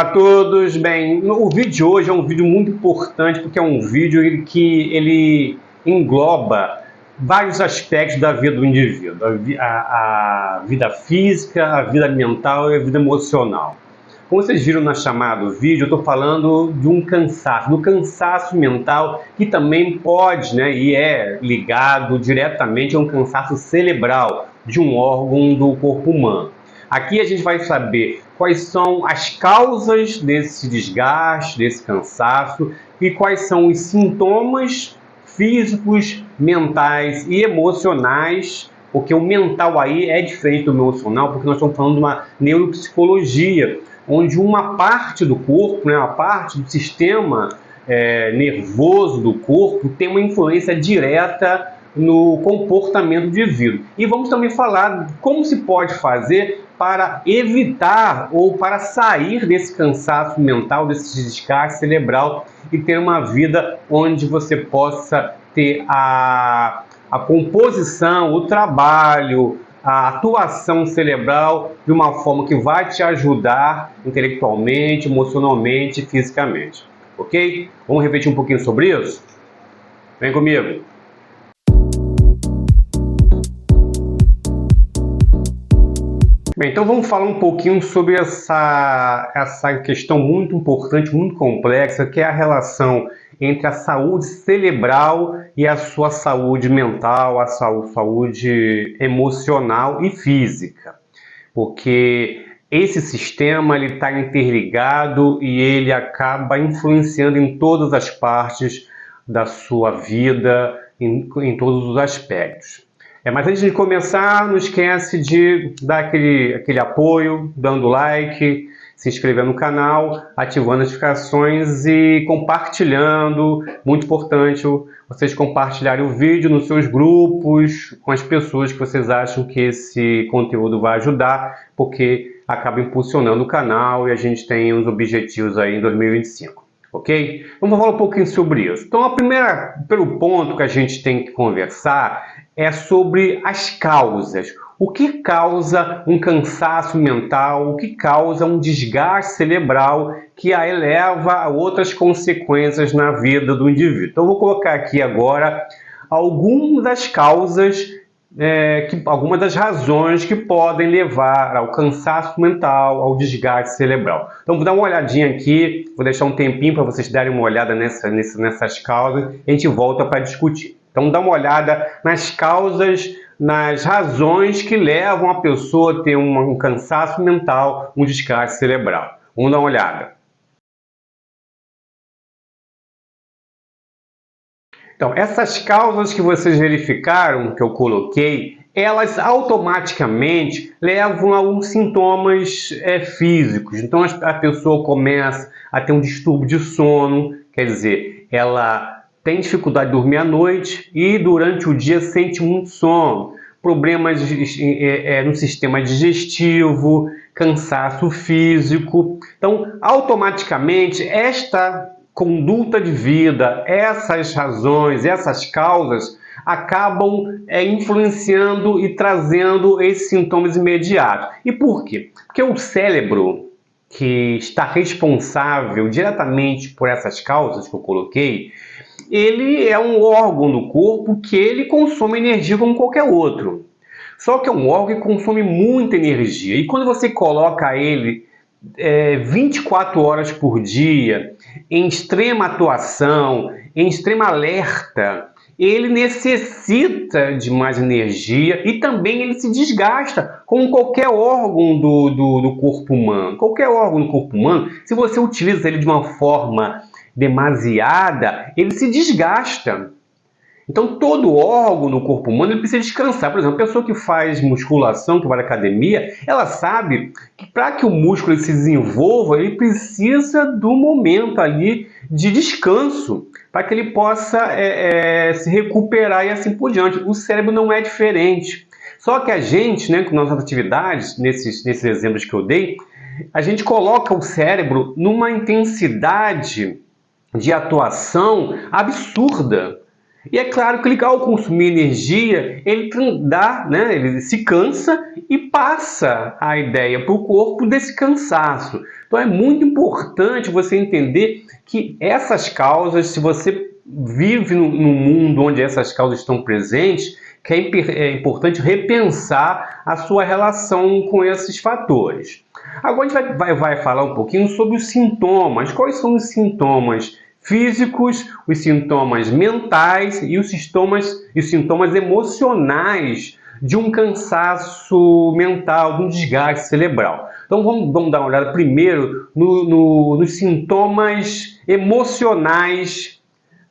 Olá a todos, bem, o vídeo de hoje é um vídeo muito importante porque é um vídeo que ele engloba vários aspectos da vida do indivíduo, a vida física, a vida mental e a vida emocional. Como vocês viram na chamada do vídeo, eu estou falando de um cansaço, do cansaço mental que também pode, e é ligado diretamente a um cansaço cerebral de um órgão do corpo humano. Aqui a gente vai saber quais são as causas desse desgaste, desse cansaço e quais são os sintomas físicos, mentais e emocionais, porque o mental aí é diferente do emocional, porque nós estamos falando de uma neuropsicologia, onde uma parte do corpo, uma parte do sistema nervoso do corpo tem uma influência direta no comportamento do indivíduo. E vamos também falar como se pode fazer para evitar ou para sair desse cansaço mental, desse desgaste cerebral e ter uma vida onde você possa ter a composição, o trabalho, a atuação cerebral de uma forma que vai te ajudar intelectualmente, emocionalmente e fisicamente. Ok? Vamos repetir um pouquinho sobre isso? Vem comigo! Bem, então vamos falar um pouquinho sobre essa questão muito importante, muito complexa, que é a relação entre a saúde cerebral e a sua saúde mental, a saúde emocional e física. Porque esse sistema está interligado e ele acaba influenciando em todas as partes da sua vida, em todos os aspectos. Mas antes de começar, não esquece de dar aquele apoio, dando like, se inscrever no canal, ativando as notificações e compartilhando. Muito importante vocês compartilharem o vídeo nos seus grupos, com as pessoas que vocês acham que esse conteúdo vai ajudar, porque acaba impulsionando o canal e a gente tem uns objetivos aí em 2025. Ok? Vamos falar um pouquinho sobre isso. Então, o primeiro ponto que a gente tem que conversar é sobre as causas. O que causa um cansaço mental, o que causa um desgaste cerebral que a eleva a outras consequências na vida do indivíduo. Então, eu vou colocar aqui agora algumas das causas, algumas das razões que podem levar ao cansaço mental, ao desgaste cerebral. Então, vou dar uma olhadinha aqui, vou deixar um tempinho para vocês darem uma olhada nessas causas e a gente volta para discutir. Então, dá uma olhada nas causas, nas razões que levam a pessoa a ter um cansaço mental, um desgaste cerebral. Vamos dar uma olhada. Então, essas causas que vocês verificaram, que eu coloquei, elas automaticamente levam a alguns sintomas físicos. Então, a pessoa começa a ter um distúrbio de sono, quer dizer, ela tem dificuldade de dormir à noite e durante o dia sente muito sono, problemas no sistema digestivo, cansaço físico. Então, automaticamente, esta conduta de vida, essas razões, essas causas acabam influenciando e trazendo esses sintomas imediatos. E por quê? Porque o cérebro, que está responsável diretamente por essas causas que eu coloquei, ele é um órgão do corpo que ele consome energia como qualquer outro. Só que é um órgão que consome muita energia. E quando você coloca ele 24 horas por dia, em extrema atuação, em extrema alerta, ele necessita de mais energia e também ele se desgasta, como qualquer órgão do corpo humano. Qualquer órgão do corpo humano, se você utiliza ele de uma forma demasiada, ele se desgasta. Então, todo órgão no corpo humano ele precisa descansar. Por exemplo, a pessoa que faz musculação, que vai à academia, ela sabe que para que o músculo se desenvolva, ele precisa do momento ali de descanso, para que ele possa se recuperar e assim por diante. O cérebro não é diferente. Só que a gente, com nossas atividades, nesses exemplos que eu dei, a gente coloca o cérebro numa intensidade de atuação absurda. E é claro que ele, ao consumir energia, ele dá, né, ele se cansa e passa a ideia para o corpo desse cansaço. Então é muito importante você entender que essas causas, se você vive num mundo onde essas causas estão presentes, que é importante repensar a sua relação com esses fatores. Agora a gente vai falar um pouquinho sobre os sintomas. Quais são os sintomas físicos, os sintomas mentais e os sintomas emocionais de um cansaço mental, de um desgaste cerebral? Então vamos dar uma olhada primeiro nos sintomas emocionais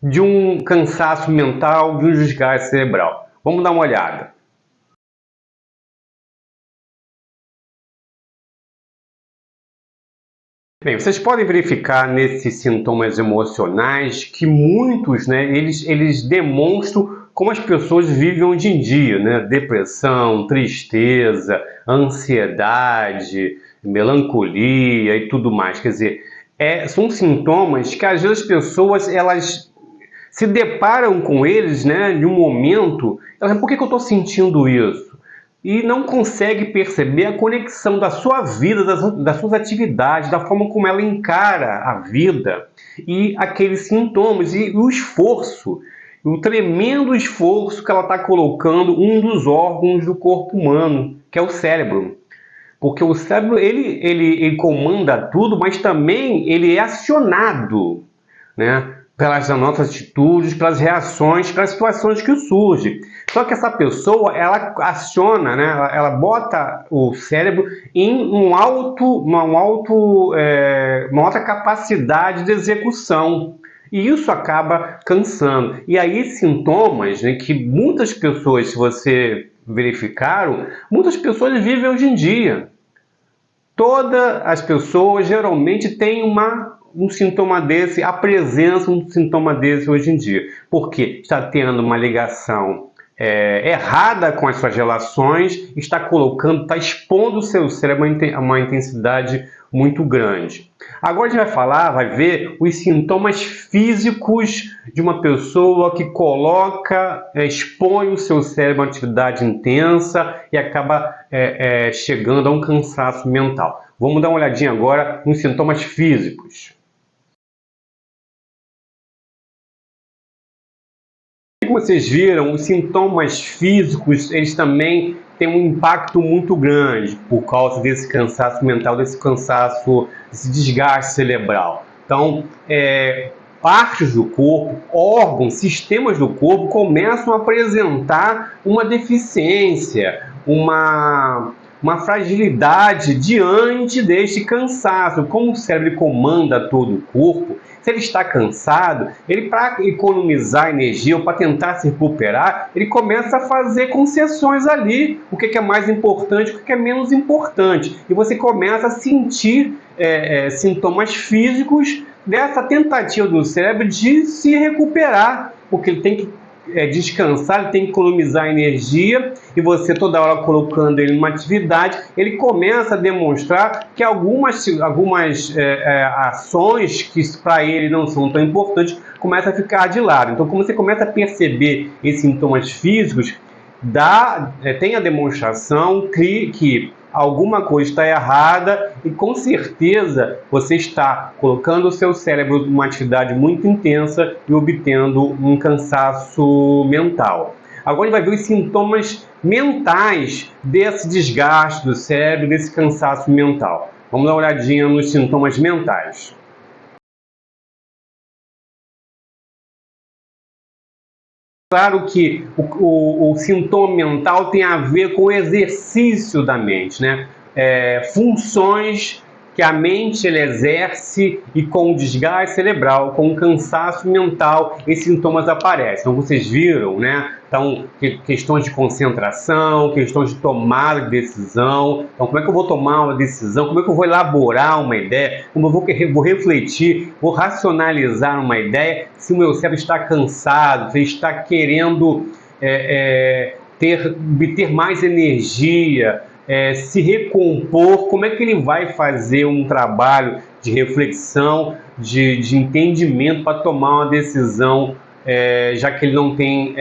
de um cansaço mental, de um desgaste cerebral. Vamos dar uma olhada. Bem, vocês podem verificar nesses sintomas emocionais que muitos, né, eles demonstram como as pessoas vivem hoje em dia, né? Depressão, tristeza, ansiedade, melancolia e tudo mais. Quer dizer, são sintomas que às vezes as pessoas elas se deparam com eles, né, em um momento, elas, por que eu estou sentindo isso? E não consegue perceber a conexão da sua vida, das suas atividades, da forma como ela encara a vida e aqueles sintomas e o esforço, o tremendo esforço que ela está colocando um dos órgãos do corpo humano, que é o cérebro. Porque o cérebro ele comanda tudo, mas também ele é acionado, né, pelas nossas atitudes, pelas reações, pelas situações que surgem. Só que essa pessoa, ela aciona, né, ela bota o cérebro em uma alta capacidade de execução. E isso acaba cansando. E aí sintomas, né, que muitas pessoas, se você verificaram, muitas pessoas vivem hoje em dia. Todas as pessoas geralmente têm um sintoma desse, a presença de um sintoma desse hoje em dia. Porque está tendo uma ligação errada com as suas relações, está expondo o seu cérebro a uma intensidade muito grande. Agora a gente vai ver os sintomas físicos de uma pessoa que expõe o seu cérebro a uma atividade intensa e acaba chegando a um cansaço mental. Vamos dar uma olhadinha agora nos sintomas físicos. Como vocês viram, os sintomas físicos, eles também têm um impacto muito grande por causa desse cansaço mental, desse desgaste cerebral. Então, partes do corpo, órgãos, sistemas do corpo começam a apresentar uma deficiência, uma fragilidade diante deste cansaço. Como o cérebro comanda todo o corpo, se ele está cansado, para economizar energia ou para tentar se recuperar, ele começa a fazer concessões ali, o que é mais importante, o que é menos importante. E você começa a sentir sintomas físicos dessa tentativa do cérebro de se recuperar, porque ele tem que descansar, ele tem que economizar energia, e você toda hora colocando ele numa atividade, ele começa a demonstrar que algumas ações que para ele não são tão importantes começam a ficar de lado. Então, como você começa a perceber esses sintomas físicos, tem a demonstração que alguma coisa está errada e com certeza você está colocando o seu cérebro numa atividade muito intensa e obtendo um cansaço mental. Agora a gente vai ver os sintomas mentais desse desgaste do cérebro, desse cansaço mental. Vamos dar uma olhadinha nos sintomas mentais. Claro que o sintoma mental tem a ver com o exercício da mente, né? Funções que a mente exerce e com o desgaste cerebral, com o cansaço mental, esses sintomas aparecem. Então vocês viram, né? Então, questões de concentração, questões de tomada de decisão. Então, como é que eu vou tomar uma decisão? Como é que eu vou elaborar uma ideia? Como eu vou refletir, vou racionalizar uma ideia se o meu cérebro está cansado, se ele está querendo obter mais energia, se recompor? Como é que ele vai fazer um trabalho de reflexão, de entendimento para tomar uma decisão já que ele não tem,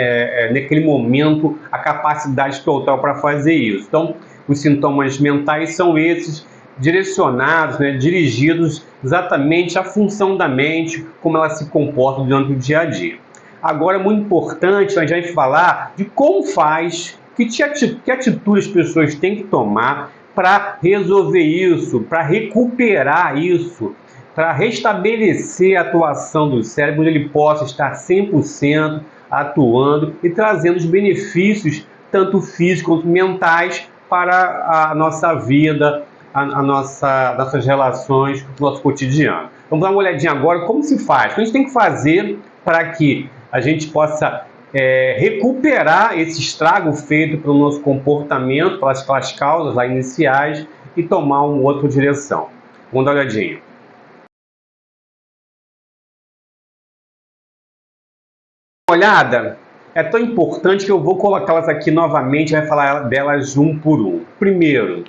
naquele momento, a capacidade total para fazer isso. Então, os sintomas mentais são esses, direcionados, né, dirigidos exatamente à função da mente, como ela se comporta durante o dia a dia. Agora, é muito importante a gente falar de como faz, que atitude as pessoas têm que tomar para resolver isso, para recuperar isso, para restabelecer a atuação do cérebro, onde ele possa estar 100% atuando e trazendo os benefícios, tanto físicos quanto mentais, para a nossa vida, nossas relações, o nosso cotidiano. Vamos dar uma olhadinha agora como se faz, o que a gente tem que fazer para que a gente possa recuperar esse estrago feito pelo nosso comportamento, pelas causas lá iniciais, e tomar uma outra direção. Vamos dar uma olhadinha. Olhada, é tão importante que eu vou colocá-las aqui novamente e vai falar delas um por um. Primeiro,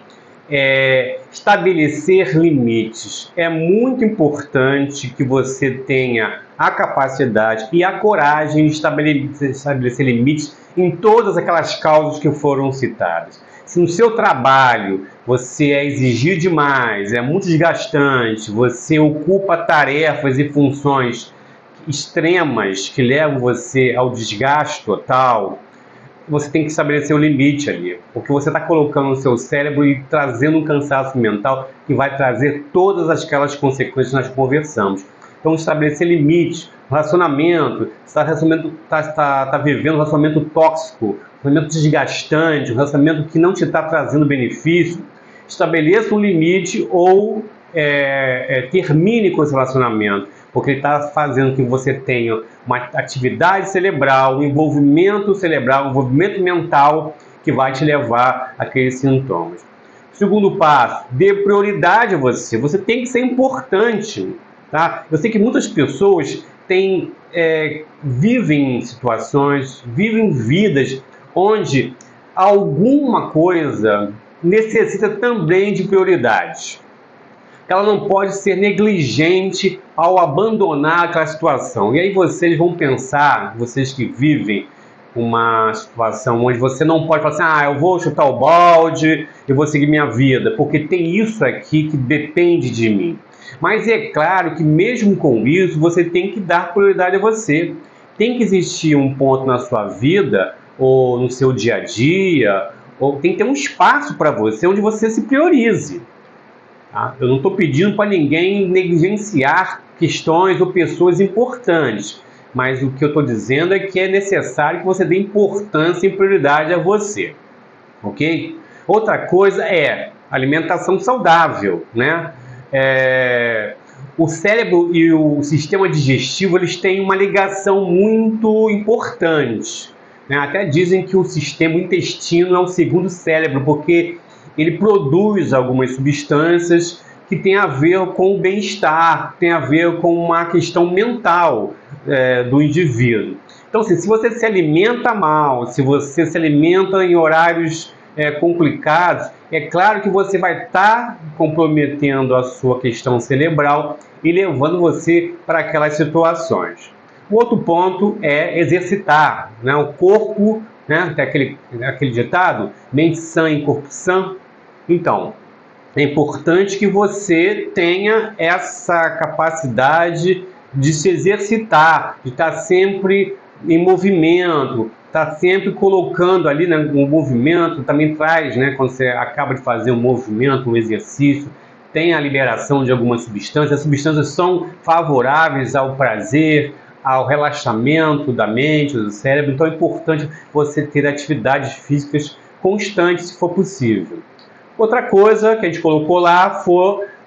estabelecer limites. É muito importante que você tenha a capacidade e a coragem de estabelecer limites em todas aquelas causas que foram citadas. Se no seu trabalho você é exigir demais, é muito desgastante, você ocupa tarefas e funções extremas que levam você ao desgaste total, você tem que estabelecer um limite ali, porque você está colocando no seu cérebro e trazendo um cansaço mental que vai trazer todas aquelas consequências que nós conversamos. Então, estabelecer limites, relacionamento, está vivendo um relacionamento tóxico, um relacionamento desgastante, um relacionamento que não te está trazendo benefício, estabeleça um limite ou termine com esse relacionamento, porque ele está fazendo que você tenha uma atividade cerebral, um envolvimento cerebral, um envolvimento mental que vai te levar àqueles sintomas. Segundo passo, dê prioridade a você. Você tem que ser importante, tá? Eu sei que muitas pessoas vivem situações, vivem vidas onde alguma coisa necessita também de prioridade. Ela não pode ser negligente ao abandonar aquela situação. E aí vocês vão pensar, vocês que vivem uma situação onde você não pode falar assim, eu vou chutar o balde, eu vou seguir minha vida, porque tem isso aqui que depende de mim. Mas é claro que mesmo com isso, você tem que dar prioridade a você. Tem que existir um ponto na sua vida, ou no seu dia a dia, ou tem que ter um espaço para você onde você se priorize. Tá? Eu não estou pedindo para ninguém negligenciar questões ou pessoas importantes, mas o que eu estou dizendo é que é necessário que você dê importância e prioridade a você, ok? Outra coisa é alimentação saudável, né? O cérebro e o sistema digestivo, eles têm uma ligação muito importante, né? Até dizem que o intestino é o segundo cérebro, porque ele produz algumas substâncias que têm a ver com o bem-estar, tem a ver com uma questão mental do indivíduo. Então, assim, se você se alimenta mal, se você se alimenta em horários complicados, é claro que você vai estar comprometendo a sua questão cerebral e levando você para aquelas situações. O outro ponto é exercitar, né? O corpo, né? Tem aquele ditado, mente sã em corpo sã. Então, é importante que você tenha essa capacidade de se exercitar, de estar sempre em movimento, estar sempre colocando ali, né, um movimento, também traz, né, quando você acaba de fazer um movimento, um exercício, tem a liberação de algumas substâncias. As substâncias são favoráveis ao prazer, ao relaxamento da mente, do cérebro. Então é importante você ter atividades físicas constantes, se for possível. Outra coisa que a gente colocou lá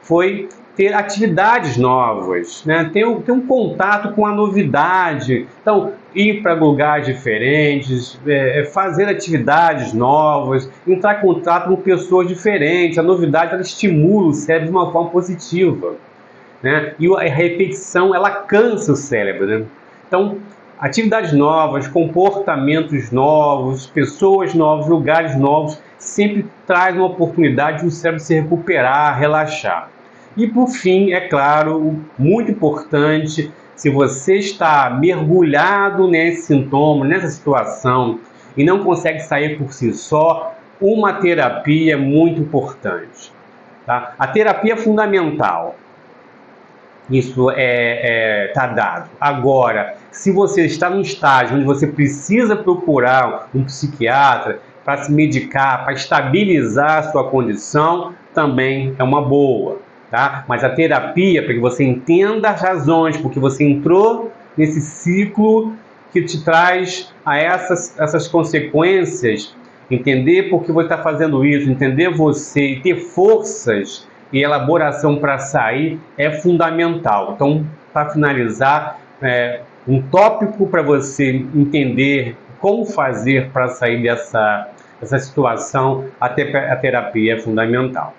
foi ter atividades novas, né? Ter um contato com a novidade. Então, ir para lugares diferentes, fazer atividades novas, entrar em contato com pessoas diferentes. A novidade, ela estimula o cérebro de uma forma positiva, né? E a repetição, ela cansa o cérebro, né? Então, atividades novas, comportamentos novos, pessoas novas, lugares novos, sempre traz uma oportunidade de o cérebro se recuperar, relaxar. E por fim, é claro, muito importante, se você está mergulhado nesse sintoma, nessa situação, e não consegue sair por si só, uma terapia é muito importante. Tá? A terapia é fundamental. Isso tá dado. Agora, se você está num estágio onde você precisa procurar um psiquiatra para se medicar, para estabilizar a sua condição, também é uma boa, tá? Mas a terapia, para que você entenda as razões, porque você entrou nesse ciclo que te traz a essas consequências, entender por que você está fazendo isso, entender você e ter forças e elaboração para sair é fundamental. Então, para finalizar, um tópico para você entender como fazer para sair dessa situação, a terapia é fundamental.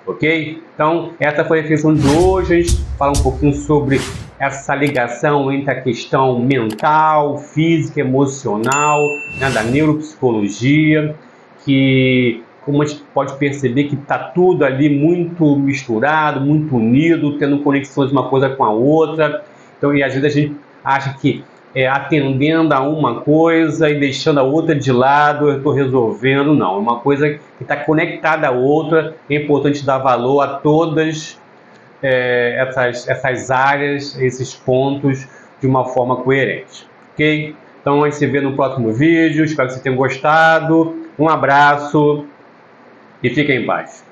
Ok? Então, essa foi a reflexão de hoje. A gente fala um pouquinho sobre essa ligação entre a questão mental, física, emocional, né, da neuropsicologia, que, como a gente pode perceber, que está tudo ali muito misturado, muito unido, tendo conexões uma coisa com a outra. Então, e às vezes a gente acha que atendendo a uma coisa e deixando a outra de lado, eu estou resolvendo. Não, é uma coisa que está conectada à outra. É importante dar valor a todas essas áreas, esses pontos, de uma forma coerente. Ok? Então a gente se vê no próximo vídeo. Espero que vocês tenham gostado. Um abraço e fiquem em paz.